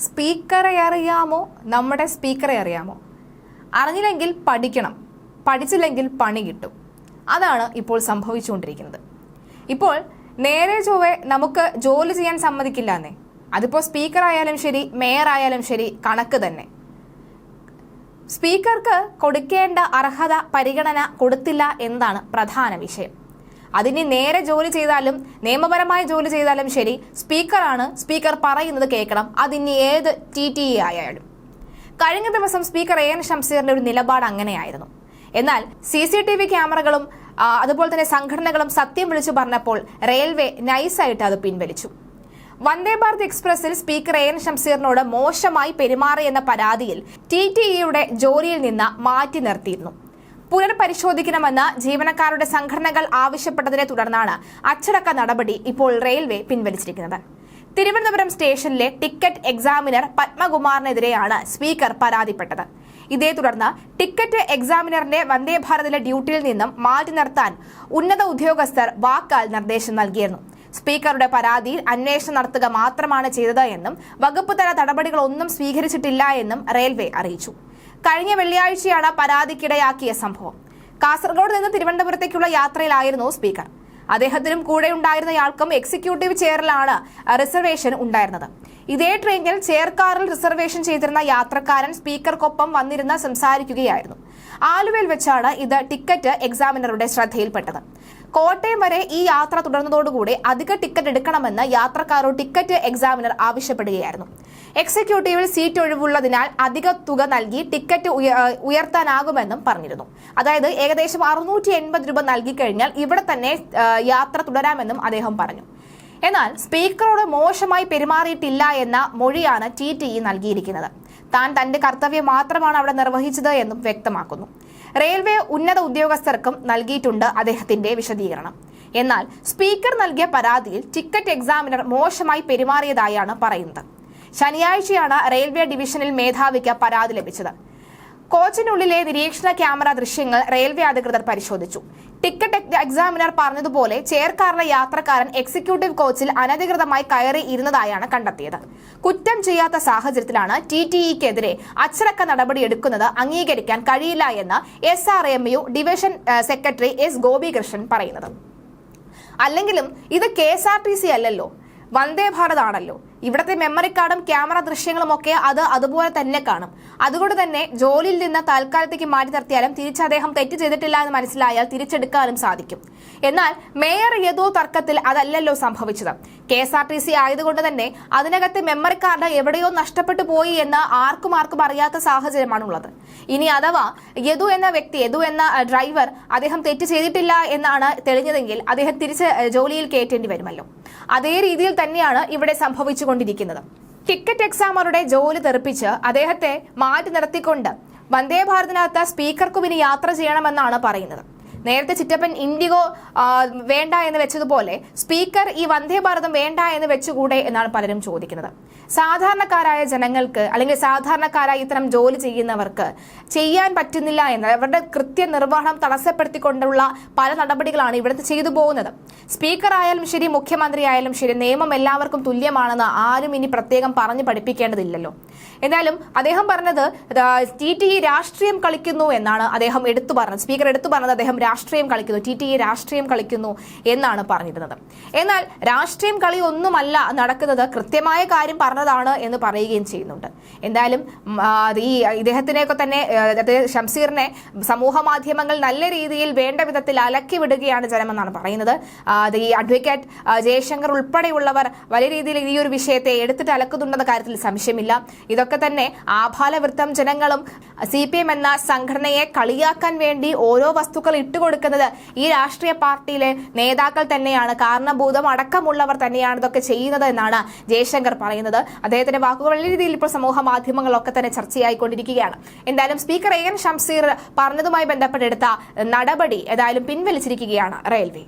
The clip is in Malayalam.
സ്പീക്കറെ അറിയാമോ, നമ്മുടെ സ്പീക്കറെ അറിയാമോ? അറിഞ്ഞില്ലെങ്കിൽ പഠിക്കണം, പഠിച്ചില്ലെങ്കിൽ പണി കിട്ടും. അതാണ് ഇപ്പോൾ സംഭവിച്ചുകൊണ്ടിരിക്കുന്നത്. ഇപ്പോൾ നേരെ ചൊവ്വേ നമുക്ക് ജോലി ചെയ്യാൻ സമ്മതിക്കില്ല എന്നേ. അതിപ്പോൾ സ്പീക്കർ ആയാലും ശരി, മേയർ ആയാലും ശരി, കണക്ക് തന്നെ. സ്പീക്കർക്ക് കൊടുക്കേണ്ട അർഹത, പരിഗണന കൊടുത്തില്ല എന്നതാണ് പ്രധാന വിഷയം. അതിന് നേരെ ജോലി ചെയ്താലും നിയമപരമായ ജോലി ചെയ്താലും ശരി, സ്പീക്കറാണ്, സ്പീക്കർ പറയുന്നത് കേൾക്കണം. അതിന് ഏത് TTE ആയാലും. കഴിഞ്ഞ ദിവസം സ്പീക്കർ AN ഷംസീറിന്റെ ഒരു നിലപാട് അങ്ങനെയായിരുന്നു. എന്നാൽ CCTV ക്യാമറകളും അതുപോലെ തന്നെ സംഘടനകളും സത്യം വിളിച്ചു പറഞ്ഞപ്പോൾ റെയിൽവേ നൈസായിട്ട് അത് പിൻവലിച്ചു. വന്ദേ ഭാരത് എക്സ്പ്രസിൽ സ്പീക്കർ AN ഷംസീറിനോട് മോശമായി പെരുമാറിയെന്ന പരാതിയിൽ TTEയുടെ ജോലിയിൽ നിന്ന് മാറ്റി നിർത്തിയിരുന്നു. പുനർപരിശോധിക്കണമെന്ന് ജീവനക്കാരുടെ സംഘടനകൾ ആവശ്യപ്പെട്ടതിനെ തുടർന്നാണ് അച്ചടക്ക നടപടി ഇപ്പോൾ റെയിൽവേ പിൻവലിച്ചിരിക്കുന്നത്. തിരുവനന്തപുരം സ്റ്റേഷനിലെ ടിക്കറ്റ് എക്സാമിനർ പത്മകുമാറിനെതിരെയാണ് സ്പീക്കർ പരാതിപ്പെട്ടത്. ഇതേ തുടർന്ന് ടിക്കറ്റ് എക്സാമിനറിന്റെ വന്ദേ ഭാരതിലെ ഡ്യൂട്ടിയിൽ നിന്നും മാറ്റി നിർത്താൻ ഉന്നത ഉദ്യോഗസ്ഥർ വാക്കാൽ നിർദ്ദേശം നൽകിയിരുന്നു. സ്പീക്കറുടെ പരാതിയിൽ അന്വേഷണം നടത്തുക മാത്രമാണ് ചെയ്തത് എന്നും വകുപ്പ് തല നടപടികളൊന്നും സ്വീകരിച്ചിട്ടില്ല എന്നും റെയിൽവേ അറിയിച്ചു. കഴിഞ്ഞ വെള്ളിയാഴ്ചയാണ് പരാതിക്കിടയാക്കിയ സംഭവം. കാസർഗോഡ് നിന്ന് തിരുവനന്തപുരത്തേക്കുള്ള യാത്രയിലായിരുന്നു സ്പീക്കർ. അദ്ദേഹത്തിനും കൂടെ ഉണ്ടായിരുന്നയാൾക്കും എക്സിക്യൂട്ടീവ് ചെയറിലാണ് റിസർവേഷൻ ഉണ്ടായിരുന്നത്. ഇതേ ട്രെയിനിൽ ചെയർകാറിൽ റിസർവേഷൻ ചെയ്തിരുന്ന യാത്രക്കാരൻ സ്പീക്കർക്കൊപ്പം വന്നിരുന്ന് സംസാരിക്കുകയായിരുന്നു. ആലുവയിൽ വെച്ചാണ് ഇത് ടിക്കറ്റ് എക്സാമിനറുടെ ശ്രദ്ധയിൽപ്പെട്ടത്. കോട്ടയം വരെ ഈ യാത്ര തുടർന്നതോടുകൂടി അധിക ടിക്കറ്റ് എടുക്കണമെന്ന് യാത്രക്കാരോട് ടിക്കറ്റ് എക്സാമിനർ ആവശ്യപ്പെടുകയായിരുന്നു. എക്സിക്യൂട്ടീവിൽ സീറ്റ് ഒഴിവുള്ളതിനാൽ അധിക തുക നൽകി ടിക്കറ്റ് ഉയർത്താനാകുമെന്നും പറഞ്ഞിരുന്നു. അതായത് ഏകദേശം 680 രൂപ നൽകിക്കഴിഞ്ഞാൽ ഇവിടെ തന്നെ യാത്ര തുടരാമെന്നും അദ്ദേഹം പറഞ്ഞു. എന്നാൽ സ്പീക്കറോട് മോശമായി പെരുമാറിയിട്ടില്ല എന്ന മൊഴിയാണ് TTE നൽകിയിരിക്കുന്നത്. താൻ തന്റെ കർത്തവ്യം മാത്രമാണ് അവിടെ നിർവഹിച്ചത് എന്നും വ്യക്തമാക്കുന്നു. റെയിൽവേ ഉന്നത ഉദ്യോഗസ്ഥർക്കും നൽകിയിട്ടുണ്ട് അദ്ദേഹത്തിന്റെ വിശദീകരണം. എന്നാൽ സ്പീക്കർ നൽകിയ പരാതിയിൽ ടിക്കറ്റ് എക്സാമിനർ മോശമായി പെരുമാറിയതായാണ് പറയുന്നത്. ശനിയാഴ്ചയാണ് റെയിൽവേ ഡിവിഷനിൽ മേധാവിക്ക് പരാതി ലഭിച്ചത്. കോച്ചിനുള്ളിലെ നിരീക്ഷണ ക്യാമറ ദൃശ്യങ്ങൾ റെയിൽവേ അധികൃതർ പരിശോധിച്ചു. ടിക്കറ്റ് എക്സാമിനർ പറഞ്ഞതുപോലെ ചെയർകാറിലെ യാത്രക്കാരൻ എക്സിക്യൂട്ടീവ് കോച്ചിൽ അനധികൃതമായി കയറി ഇരുന്നതായാണ് കണ്ടെത്തിയത്. കുറ്റം ചെയ്യാത്ത സാഹചര്യത്തിലാണ് TTEക്കെതിരെ അച്ചടക്ക നടപടി എടുക്കുന്നത് അംഗീകരിക്കാൻ കഴിയില്ല എന്ന് SRMU division secretary S Gopikrishnan പറയുന്നത്. അല്ലെങ്കിലും ഇത് KSRTC അല്ലല്ലോ, വന്ദേ ഭാരത് ആണല്ലോ. ഇവിടുത്തെ മെമ്മറി കാർഡും ക്യാമറ ദൃശ്യങ്ങളും ഒക്കെ അതുപോലെ തന്നെ കാണും. അതുകൊണ്ട് തന്നെ ജോലിയിൽ നിന്ന് താൽക്കാലത്തേക്ക് മാറ്റി നിർത്തിയാലും തിരിച്ച് അദ്ദേഹം തെറ്റ് ചെയ്തിട്ടില്ല എന്ന് മനസ്സിലായാൽ തിരിച്ചെടുക്കാനും സാധിക്കും. എന്നാൽ മേയർ ഏതോ തർക്കത്തിൽ അതല്ലല്ലോ സംഭവിച്ചത്. KSRTC ആയതുകൊണ്ട് തന്നെ അതിനകത്തെ മെമ്മറി കാർഡ് എവിടെയോ നഷ്ടപ്പെട്ടു പോയി എന്ന് ആർക്കും അറിയാത്ത സാഹചര്യമാണുള്ളത്. ഇനി അഥവാ യദു എന്ന ഡ്രൈവർ അദ്ദേഹം തെറ്റ് ചെയ്തിട്ടില്ല എന്നാണ് തെളിഞ്ഞതെങ്കിൽ അദ്ദേഹം തിരിച്ച് ജോലിയിൽ കയറ്റേണ്ടി വരുമല്ലോ. അതേ രീതിയിൽ തന്നെയാണ് ഇവിടെ സംഭവിച്ചുകൊണ്ടിരിക്കുന്നത്. ടിക്കറ്റ് എക്സാമറുടെ ജോലി തെറിപ്പിച്ച് അദ്ദേഹത്തെ മാറ്റി നിർത്തിക്കൊണ്ട് വന്ദേ ഭാരതിനകത്ത് സ്പീക്കർക്കും ഇനി യാത്ര ചെയ്യണമെന്നാണ് പറയുന്നത്. നേരത്തെ ചിറ്റപ്പൻ ഇൻഡിഗോ വേണ്ട എന്ന് വെച്ചതുപോലെ സ്പീക്കർ ഈ വന്ദേ ഭാരതം വേണ്ട എന്ന് വെച്ചുകൂടെ എന്നാണ് പലരും ചോദിക്കുന്നത്. സാധാരണക്കാരായ ജനങ്ങൾക്ക് അല്ലെങ്കിൽ സാധാരണക്കാരായി ഇത്തരം ജോലി ചെയ്യുന്നവർക്ക് ചെയ്യാൻ പറ്റുന്നില്ല എന്ന് അവരുടെ കൃത്യനിർവഹണം തടസ്സപ്പെടുത്തിക്കൊണ്ടുള്ള പല നടപടികളാണ് ഇവിടുത്തെ ചെയ്തു പോകുന്നത്. സ്പീക്കർ ആയാലും ശരി, മുഖ്യമന്ത്രി ആയാലും ശരി, നിയമം എല്ലാവർക്കും തുല്യമാണെന്ന് ആരും ഇനി പ്രത്യേകം പറഞ്ഞു പഠിപ്പിക്കേണ്ടതില്ലല്ലോ. എന്തായാലും അദ്ദേഹം പറഞ്ഞത് TTE രാഷ്ട്രീയം കളിക്കുന്നു എന്നാണ് അദ്ദേഹം എടുത്തു പറഞ്ഞത്. സ്പീക്കർ എടുത്തു പറഞ്ഞത് അദ്ദേഹം രാഷ്ട്രീയം കളിക്കുന്നു, TTE രാഷ്ട്രീയം കളിക്കുന്നു എന്നാണ് പറഞ്ഞിരുന്നത്. എന്നാൽ രാഷ്ട്രീയം കളി ഒന്നുമല്ല നടക്കുന്നത്, കൃത്യമായ കാര്യം പറഞ്ഞതാണ് എന്ന് പറയുകയും ചെയ്യുന്നുണ്ട്. എന്തായാലും ഈ ഇദ്ദേഹത്തിനെയൊക്കെ തന്നെ ഷംസീറിനെ സമൂഹ മാധ്യമങ്ങൾ നല്ല രീതിയിൽ വേണ്ട വിധത്തിൽ അലക്കി വിടുകയാണ് ജനമെന്നാണ് പറയുന്നത്. ഈ അഡ്വക്കേറ്റ് ജയശങ്കർ ഉൾപ്പെടെയുള്ളവർ വലിയ രീതിയിൽ ഈ ഒരു വിഷയത്തെ എടുത്തിട്ട് അലക്കുന്നുണ്ടെന്ന കാര്യത്തിൽ സംശയമില്ല. ഇതൊക്കെ തന്നെ ആഭാലവൃത്തം ജനങ്ങളും CPM എന്ന സംഘടനയെ കളിയാക്കാൻ വേണ്ടി ഓരോ വസ്തുക്കൾ ഇട്ടുകൊടുക്കുന്നത് ഈ രാഷ്ട്രീയ പാർട്ടിയിലെ നേതാക്കൾ തന്നെയാണ്, കാരണഭൂതം അടക്കമുള്ളവർ തന്നെയാണ് ഇതൊക്കെ ചെയ്യുന്നത് എന്നാണ് ജയശങ്കർ പറയുന്നത്. അദ്ദേഹത്തിന്റെ വാക്കുകൾ വലിയ രീതിയിൽ ഇപ്പോൾ സമൂഹ മാധ്യമങ്ങളൊക്കെ തന്നെ ചർച്ചയായിക്കൊണ്ടിരിക്കുകയാണ്. എന്തായാലും സ്പീക്കർ AN ഷംസീർ പറഞ്ഞതുമായി ബന്ധപ്പെട്ടെടുത്ത നടപടി ഏതായാലും പിൻവലിച്ചിരിക്കുകയാണ് റെയിൽവേ.